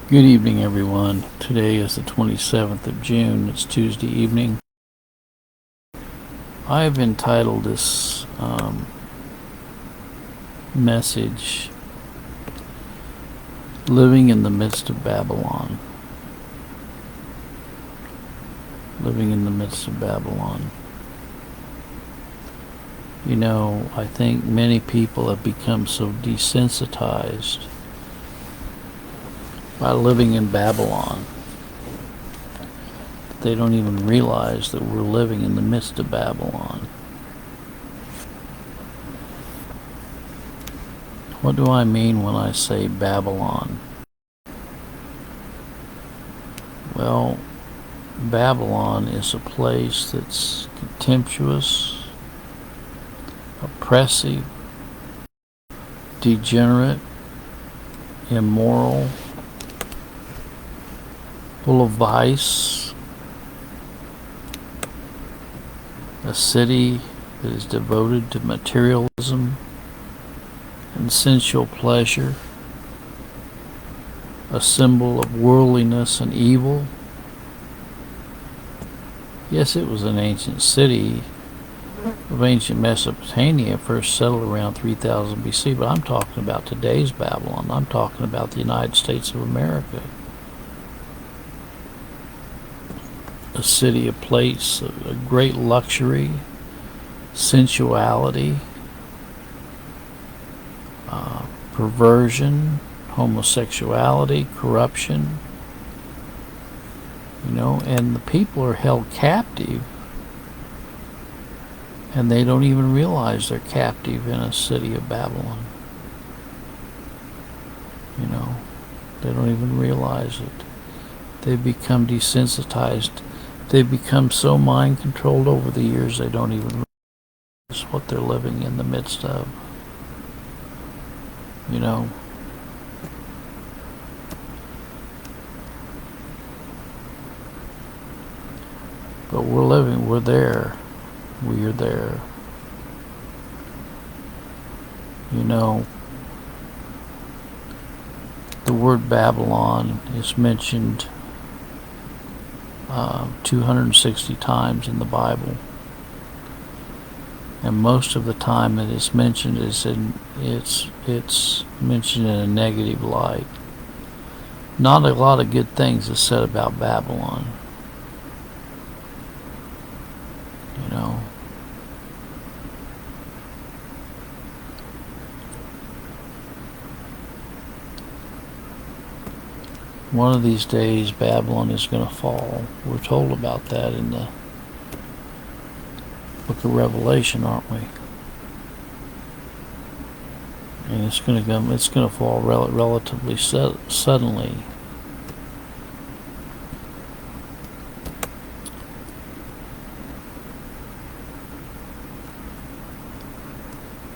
Good evening, everyone. Today is the 27th of June. It's Tuesday evening. I have entitled this message, Living in the Midst of Babylon. Living in the midst of Babylon. You know, I think many people have become so desensitized by living in Babylon that they don't even realize that we're living in the midst of Babylon. What do I mean when I say Babylon? Well, Babylon is a place that's contemptuous, oppressive, degenerate, immoral, full of vice, a city that is devoted to materialism and sensual pleasure, a symbol of worldliness and evil. Yes, it was an ancient city of ancient Mesopotamia, first settled around 3000 BC, but I'm talking about today's Babylon. I'm talking about the United States of America. A city, a place of great luxury, sensuality, perversion, homosexuality, corruption, and the people are held captive, and they don't even realize they're captive in a city of Babylon. They don't even realize it. They've become desensitized. They've become so mind controlled over the years they don't even realize what they're living in the midst of. But we're there. We are there. The word Babylon is mentioned 260 times in the Bible, and most of the time it is mentioned it's mentioned in a negative light. Not a lot of good things is said about Babylon. One of these days Babylon is going to fall. We're told about that in the book of Revelation, aren't we? And it's going to fall relatively suddenly.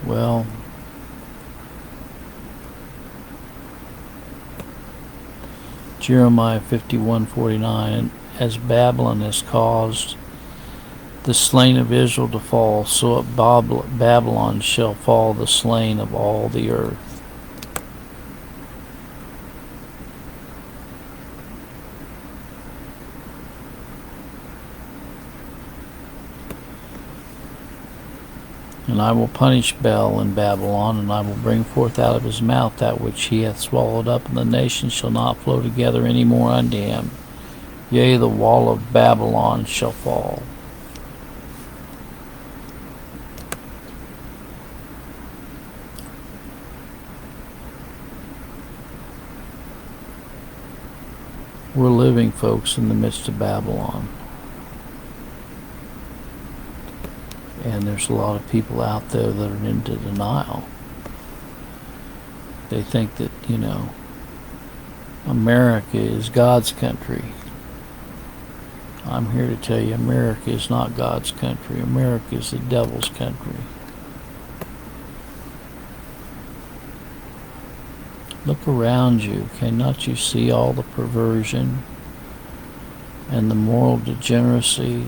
Well, Jeremiah 51:49, as Babylon has caused the slain of Israel to fall, so at Babylon shall fall the slain of all the earth. And I will punish Bel in Babylon, and I will bring forth out of his mouth that which he hath swallowed up, and the nations shall not flow together any more unto him. Yea, the wall of Babylon shall fall. We're living, folks, in the midst of Babylon. And there's a lot of people out there that are into denial. They think that, America is God's country. I'm here to tell you, America is not God's country. America is the devil's country. Look around you. Cannot you see all the perversion and the moral degeneracy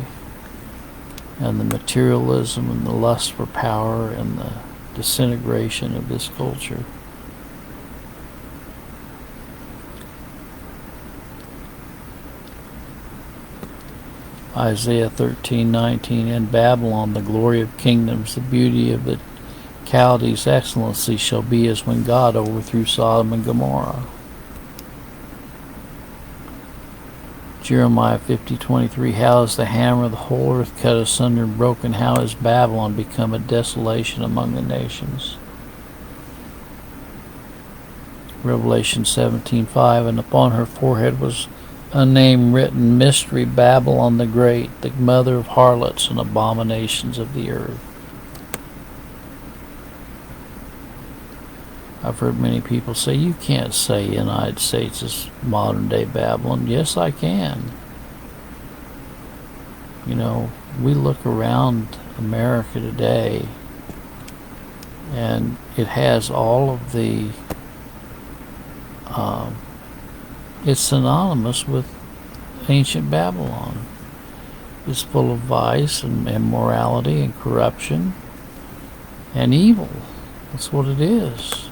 and the materialism and the lust for power and the disintegration of this culture? Isaiah 13:19, and Babylon, the glory of kingdoms, the beauty of the Chaldees' excellency shall be as when God overthrew Sodom and Gomorrah. Jeremiah 50:23, how is the hammer of the whole earth cut asunder and broken? How is Babylon become a desolation among the nations? Revelation 17:5, and upon her forehead was a name written, Mystery, Babylon the Great, the mother of harlots and abominations of the earth. I've heard many people say, you can't say the United States is modern day Babylon. Yes, I can. You know, we look around America today and it has all of the it's synonymous with ancient Babylon. It's full of vice and immorality and corruption and evil. That's what it is.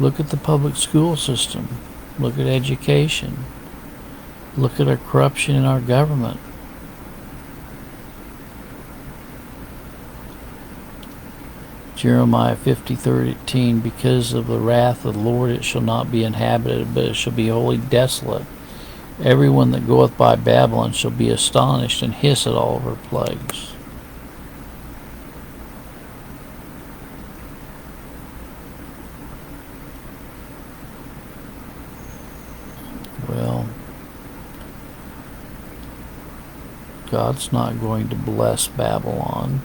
Look at the public school system. Look at education. Look at our corruption in our government. Jeremiah 50:13, because of the wrath of the Lord it shall not be inhabited, but it shall be wholly desolate. Everyone that goeth by Babylon shall be astonished and hiss at all of her plagues. Well, God's not going to bless Babylon.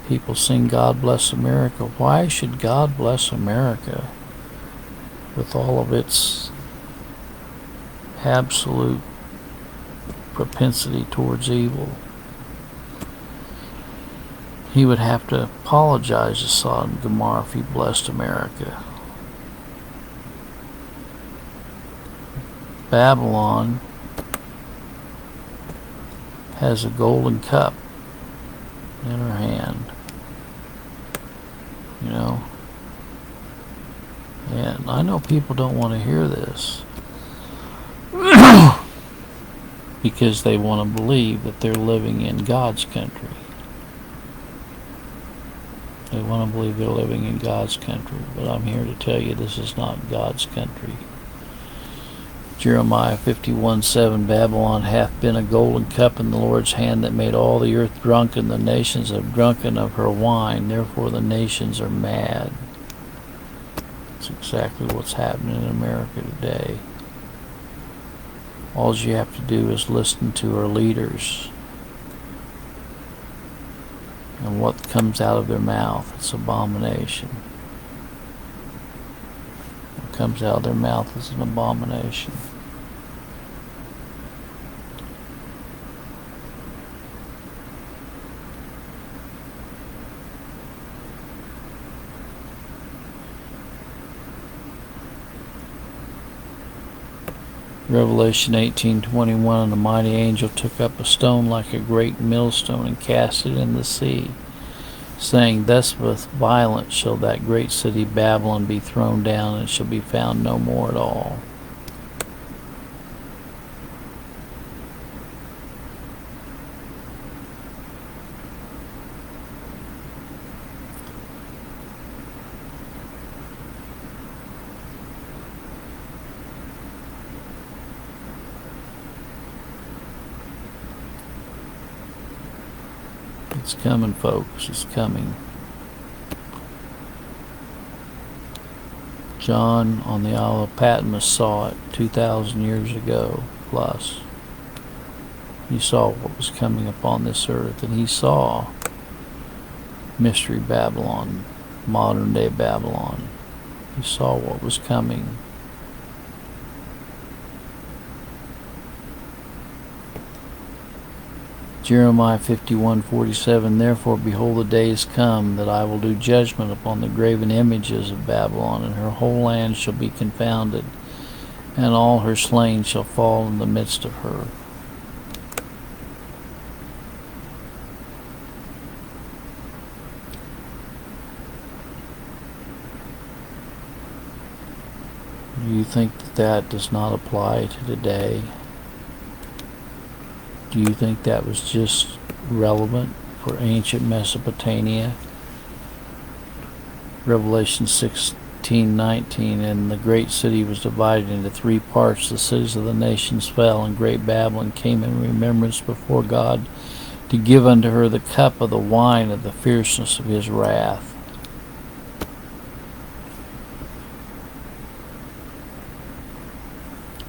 People sing God bless America. Why should God bless America with all of its absolute propensity towards evil? He would have to apologize to Sodom and Gomorrah if he blessed America. Babylon has a golden cup in her hand, you know, and I know people don't want to hear this because they want to believe that they're living in God's country. They want to believe they're living in God's country, but I'm here to tell you this is not God's country. Jeremiah 51:7, Babylon hath been a golden cup in the Lord's hand that made all the earth drunken. The nations have drunken of her wine, therefore the nations are mad. That's exactly what's happening in America today. All you have to do is listen to our leaders and what comes out of their mouth. It's abomination. What comes out of their mouth is an abomination. Revelation 18:21, and the mighty angel took up a stone like a great millstone and cast it in the sea, saying, thus with violence shall that great city Babylon be thrown down, and shall be found no more at all. It's coming, folks. It's coming. John on the Isle of Patmos saw it 2,000 years ago plus. He saw what was coming upon this earth, and he saw Mystery Babylon, modern day Babylon. He saw what was coming. Jeremiah 51:47, therefore behold the days come that I will do judgment upon the graven images of Babylon, and her whole land shall be confounded, and all her slain shall fall in the midst of her. Do you think that that does not apply to today? Do you think that was just relevant for ancient Mesopotamia? Revelation 16:19, and the great city was divided into three parts. The cities of the nations fell, and great Babylon came in remembrance before God to give unto her the cup of the wine of the fierceness of his wrath.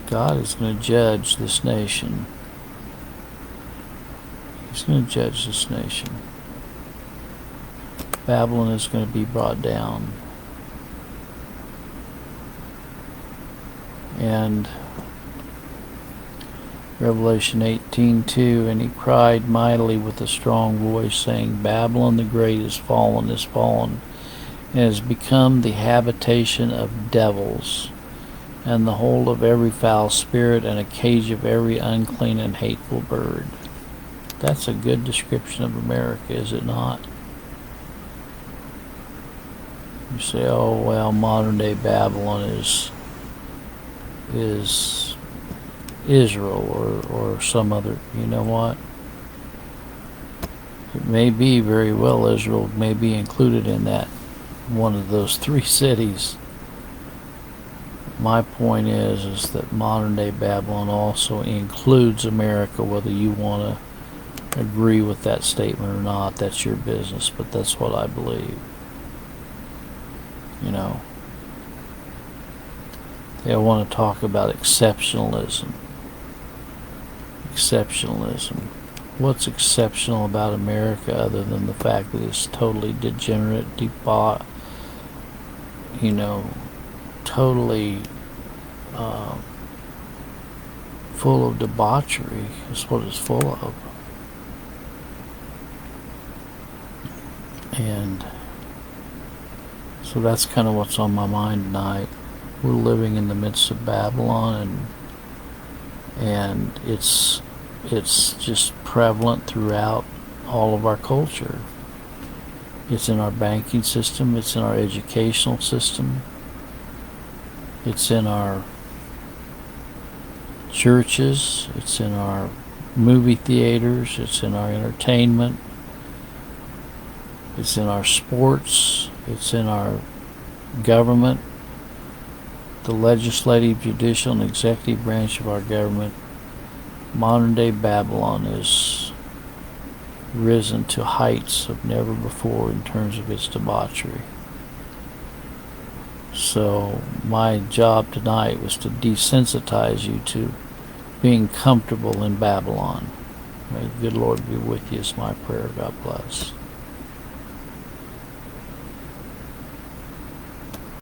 God is going to judge this nation. He's going to judge this nation. Babylon is going to be brought down. And Revelation 18:2, and he cried mightily with a strong voice, saying, Babylon the great is fallen, and has become the habitation of devils, and the hold of every foul spirit, and a cage of every unclean and hateful bird. That's a good description of America, is it not? You say, oh, well, modern day Babylon is Israel or some other. You know what? It may be very well Israel may be included in that, one of those three cities. My point is that modern day Babylon also includes America. Whether you want to agree with that statement or not, that's your business, but that's what I believe. You know, they want to talk about exceptionalism. What's exceptional about America other than the fact that it's totally degenerate, totally full of debauchery is what it's full of. And so that's kind of what's on my mind tonight. We're living in the midst of Babylon, and it's just prevalent throughout all of our culture. It's in our banking system, it's in our educational system, it's in our churches, it's in our movie theaters, it's in our entertainment, it's in our sports, it's in our government, the legislative, judicial, and executive branch of our government. Modern day Babylon is risen to heights of never before in terms of its debauchery. So my job tonight was to desensitize you to being comfortable in Babylon. May the good Lord be with you is my prayer. God bless.